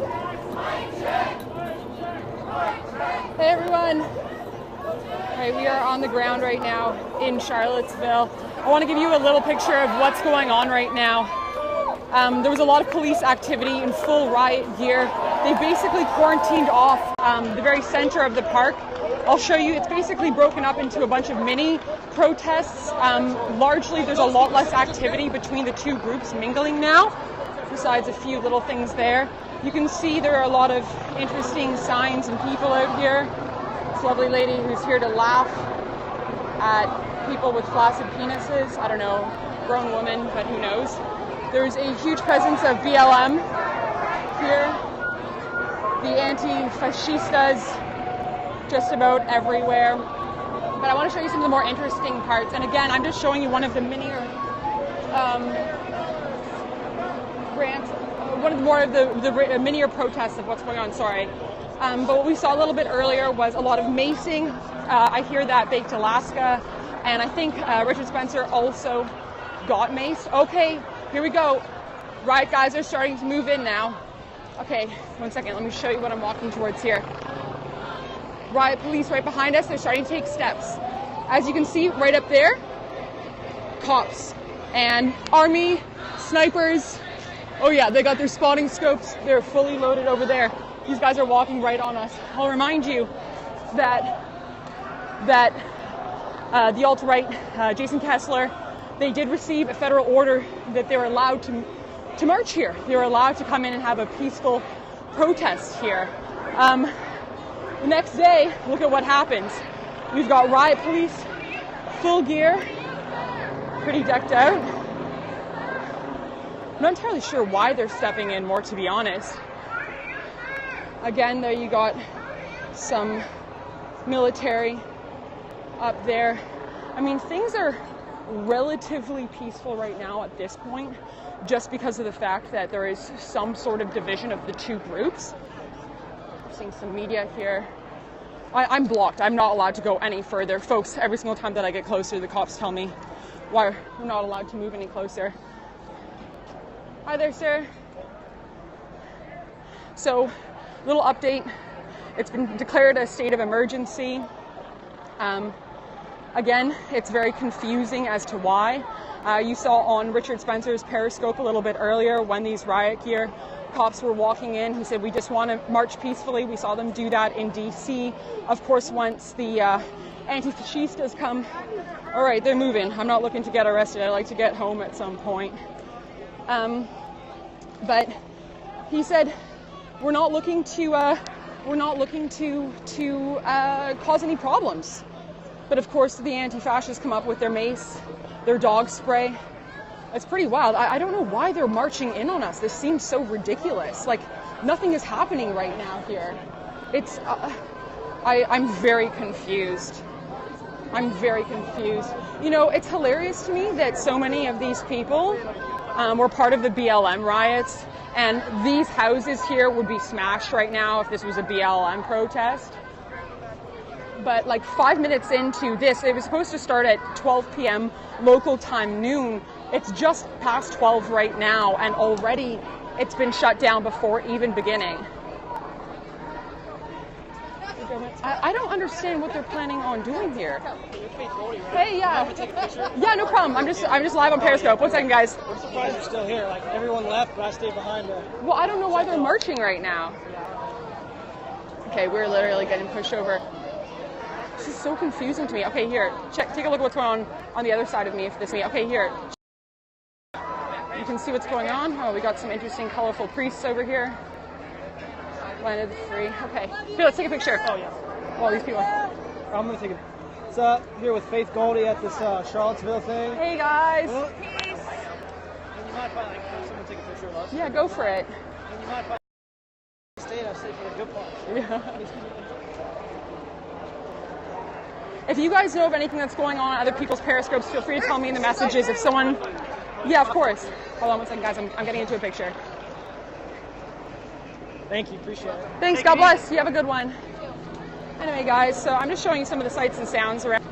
Hey everyone. All right, we are on the ground right now in Charlottesville. I want to give you a little picture of what's going on right now. There was a lot of police activity in full riot gear. They basically quarantined off the very center of the park. I'll show you, it's basically broken up into a bunch of mini protests. Largely, there's a lot less activity between the two groups mingling now, besides a few little things there. You can see there are a lot of interesting signs and people out here. This lovely lady who's here to laugh at people with flaccid penises. I don't know, grown woman, but who knows. There's a huge presence of BLM here. The anti-fascistas just about everywhere. But I want to show you some of the more interesting parts. And again, I'm just showing you one of the minier minier protests of what's going on, sorry. But what we saw a little bit earlier was a lot of macing. I hear that Baked Alaska, and I think Richard Spencer also got maced. Okay, here we go. Riot guys are starting to move in now. Okay, one second, let me show you what I'm walking towards here. Riot police right behind us, they're starting to take steps. As you can see, right up there, cops and army, snipers. Oh yeah, they got their spotting scopes. They're fully loaded over there. These guys are walking right on us. I'll remind you that the alt-right, Jason Kessler, they did receive a federal order that they were allowed to march here. They were allowed to come in and have a peaceful protest here. The next day, look at what happens. We've got riot police, full gear, pretty decked out. I'm not entirely sure why they're stepping in more, to be honest. Again, there you got some military up there. I mean, things are relatively peaceful right now at this point, just because of the fact that there is some sort of division of the two groups. I'm seeing some media here. I'm blocked. I'm not allowed to go any further. Folks, every single time that I get closer, the cops tell me why we're not allowed to move any closer. Hi there, sir. So, little update. It's been declared a state of emergency. Again, it's very confusing as to why. You saw on Richard Spencer's Periscope a little bit earlier when these riot gear cops were walking in. He said, we just want to march peacefully. We saw them do that in DC. Of course, once the anti-fascistas come, all right, they're moving. I'm not looking to get arrested. I like to get home at some point. But he said, we're not looking to cause any problems. But of course, the anti-fascists come up with their mace, their dog spray. It's pretty wild. I don't know why they're marching in on us. This seems so ridiculous. Like, nothing is happening right now here. It's, I'm very confused. I'm very confused. You know, it's hilarious to me that so many of these people were part of the BLM riots, and these houses here would be smashed right now if this was a BLM protest. But like 5 minutes into this, it was supposed to start at 12 p.m. local time, noon. It's just past 12 right now, and already it's been shut down before even beginning. I don't understand what they're planning on doing here. Hey, yeah. Yeah, no problem. I'm just live on Periscope. 1 second, guys. I'm surprised you're still here. Like, everyone left, but I stayed behind. Well, I don't know why they're marching right now. Okay, we're literally getting pushed over. This is so confusing to me. Okay, here, take a look at what's going on the other side of me. If this me. Okay, here. You can see what's going on. Oh, we got some interesting, colorful priests over here. Landed free. Okay. Here, let's take a picture. Oh, yeah. All these people. I'm going to take it. So, here with Faith Goldi at this Charlottesville thing. Hey, guys. Peace. And you mind if I have someone take a picture of us? Yeah, go for it. And you mind if I stay for the good part? Yeah. If you guys know of anything that's going on other people's Periscopes, feel free to tell me in the messages. If someone... Yeah, of course. Hold on 1 second, guys. I'm getting into a picture. Thank you. Appreciate it. Thanks. God bless. You have a good one. Anyway, guys, so I'm just showing you some of the sights and sounds around.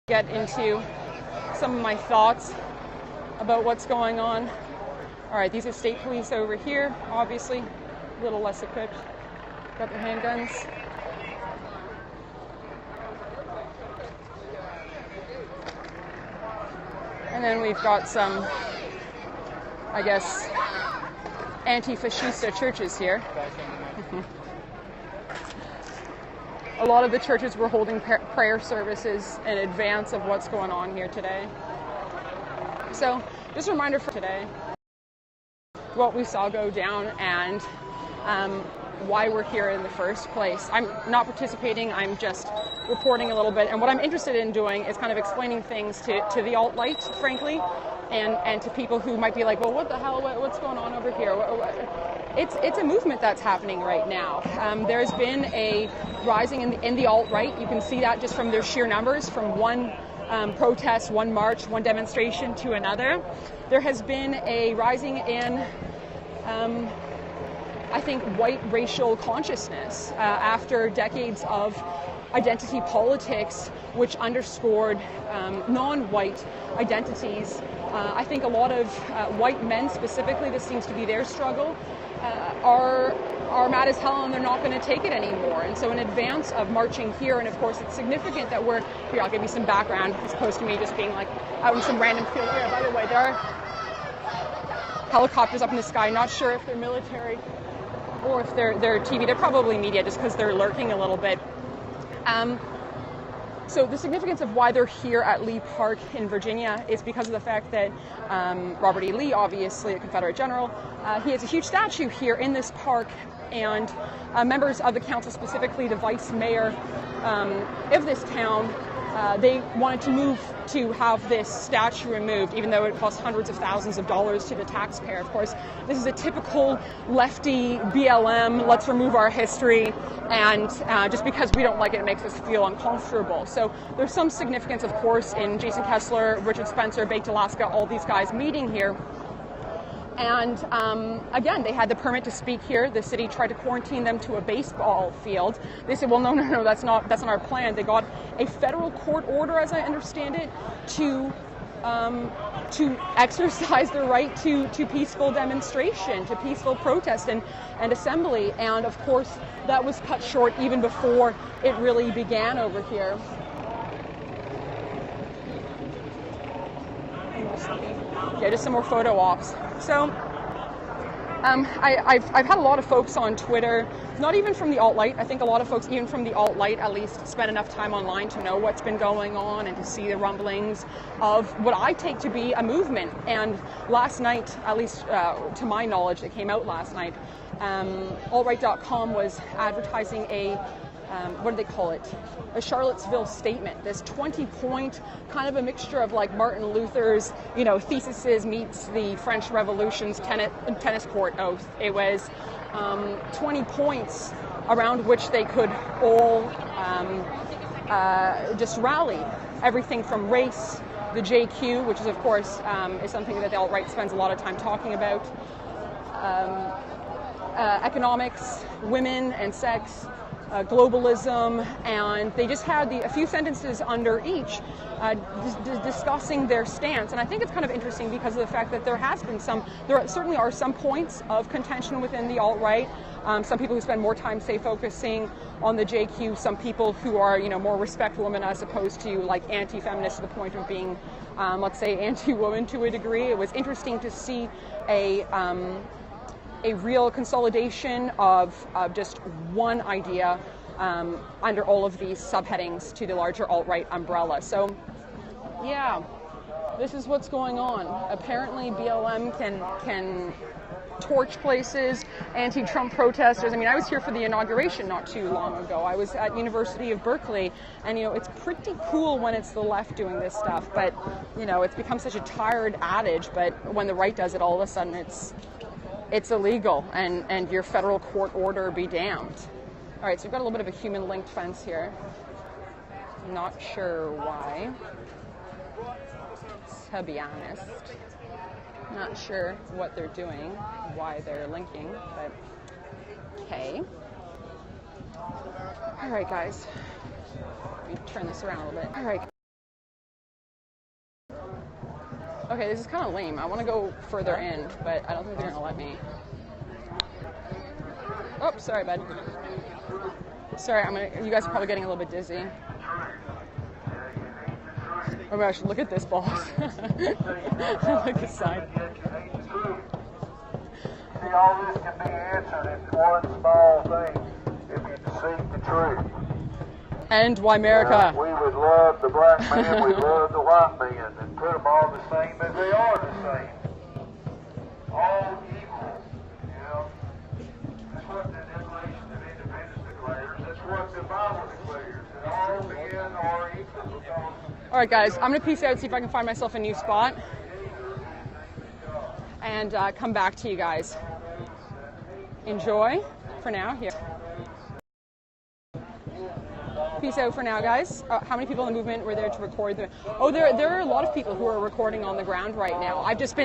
Get into some of my thoughts about what's going on. All right, these are state police over here, obviously. a little less equipped. Got their handguns. And then we've got some, I guess, anti-fascista churches here. A lot of the churches were holding prayer services in advance of what's going on here today. So, just a reminder for today, what we saw go down and why we're here in the first place. I'm not participating, I'm just reporting a little bit. And what I'm interested in doing is kind of explaining things to the alt-right, frankly, and to people who might be like, well, what the hell, what's going on over here? It's a movement that's happening right now. There's been a rising in the alt-right. You can see that just from their sheer numbers, from one protest, one march, one demonstration to another. There has been a rising in I think, white racial consciousness after decades of identity politics, which underscored non-white identities. I think a lot of white men specifically, this seems to be their struggle, are mad as hell and they're not going to take it anymore. And so in advance of marching here, and of course it's significant that we're here, I'll give you some background as opposed to me just being like out in some random field here. By the way, there are helicopters up in the sky, not sure if they're military or if they're TV. They're probably media just because they're lurking a little bit. So the significance of why they're here at Lee Park in Virginia is because of the fact that Robert E. Lee, obviously a Confederate general, he has a huge statue here in this park, and members of the council, specifically the vice mayor of this town, they wanted to move to have this statue removed, even though it costs hundreds of thousands of dollars to the taxpayer. Of course, this is a typical lefty BLM, let's remove our history, and just because we don't like it, it makes us feel uncomfortable. So there's some significance, of course, in Jason Kessler, Richard Spencer, Baked Alaska, all these guys meeting here. And again, they had the permit to speak here. The city tried to quarantine them to a baseball field. They said, well, no, that's not our plan. They got a federal court order, as I understand it, to exercise their right to peaceful demonstration, to peaceful protest and assembly. And of course, that was cut short even before it really began over here. Yeah, just some more photo ops. So I've had a lot of folks on Twitter, not even from the alt-right. I think a lot of folks, even from the alt-right, at least spend enough time online to know what's been going on and to see the rumblings of what I take to be a movement. And last night, at least to my knowledge, it came out last night, altright.com was advertising a what do they call it? A Charlottesville statement. This 20-point kind of a mixture of like Martin Luther's, theses meets the French Revolution's tennis court oath. It was 20 points around which they could all just rally. Everything from race, the JQ, which is of course is something that the alt-right spends a lot of time talking about, economics, women and sex, globalism, and they just had a few sentences under each discussing their stance. And I think it's kind of interesting because of the fact that there certainly are some points of contention within the alt-right. Some people who spend more time, say, focusing on the JQ, some people who are, more respect women as opposed to like anti-feminist to the point of being, let's say, anti-woman to a degree. It was interesting to see a real consolidation of just one idea under all of these subheadings to the larger alt-right umbrella. So, yeah, this is what's going on. Apparently, BLM can torch places, anti-Trump protesters. I mean, I was here for the inauguration not too long ago. I was at University of Berkeley, and it's pretty cool when it's the left doing this stuff, but it's become such a tired adage. But when the right does it, all of a sudden it's illegal, and your federal court order be damned. All right, so we've got a little bit of a human-linked fence here. Not sure why, to be honest. Not sure what they're doing, why they're linking, but okay. All right, guys. Let me turn this around a little bit. All right. Okay, this is kind of lame. I want to go further in, but I don't think they're going to let me. Oh, sorry, bud. Sorry, you guys are probably getting a little bit dizzy. Oh my gosh, look at this, boss. Look aside. See, all this can be answered in one small thing, if you seek the truth. And why America? We would love the black man, we love the white man, and put them all the same as they are the same. All equal, you know. That's what the Declaration of Independence declares. That's what the Bible declares. That all men are equal. All right, guys, I'm going to peace out, see if I can find myself a new spot, and come back to you guys. Enjoy for now here. Peace out for now, guys. How many people in the movement were there to record? Oh, there are a lot of people who are recording on the ground right now. I've just